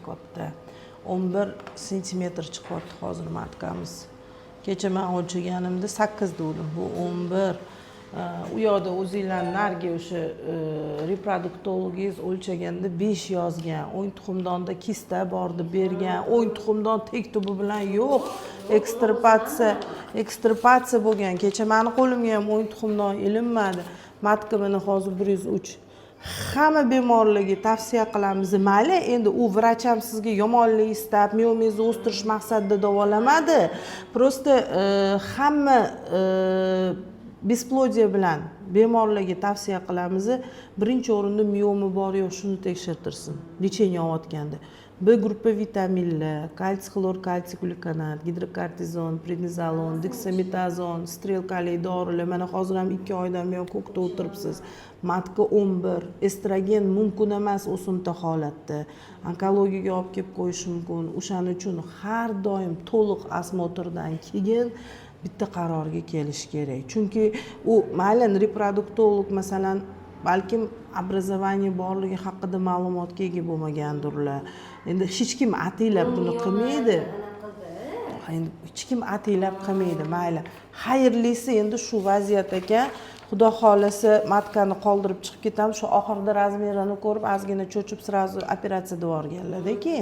katta 11 sentimetr chiqyapti hozir matkamiz. Kecha men o'lchaganimda 8 dedim. Bu 11. U yoqda o'zingizlar narigi o'sha reproduktologingiz o'lchaganda 5 yozgan. O'ng tuxumdonda kista bordi bergan. O'ng tuxumdon tek tubi bilan yo'q. Ekstrapatsiya bo'lgan. Kecha meni qo'limga ham o'ng tuxumdon ilinmadi. Matka meni hozir 103. Hamma bemorlarga tavsiya qilamiz. Mayli, endi u vrach ham sizga yomonlik istab, miomezni o'stirish maqsadida davolamadi. Prosta hamma besplodiya bilan bemorlarga tavsiya qilamiz. Birinchi o'rinda miomi bor yo'q, shuni tekshirtirsin. Lecheniya olayotganda. B gruppa vitaminlar, kalsiy xlor, kalsiy glyukonat, gidrokortizon, prednizolon, deksametazon, strelkali dorilar. Mana hozir ham 2 oydan buyon ko'kda o'tiribsiz. Matka 11, estrogen mumkin emas o'simta holatda. Onkologiyaga olib kelib qo'yishi mumkin. O'shaning uchun har doim to'liq osmotrdan keyin bitta qarorga kelish kerak. Chunki u mayli reproduktolog masalan balkim obrazovaniya borligi haqida ma'lumotga ega bo'lmagandirlar. Endi hech kim ataylab buni qilmaydi. Endi hech kim ataylab qilmaydi, mayli. Xayrlisi endi shu vaziyat ekan. Xudo xolasa matkani qoldirib chiqib ketamiz. Shu oxirida razmerini ko'rib, ozgina cho'chib, sразу operatsiya devorganlar-da keyin.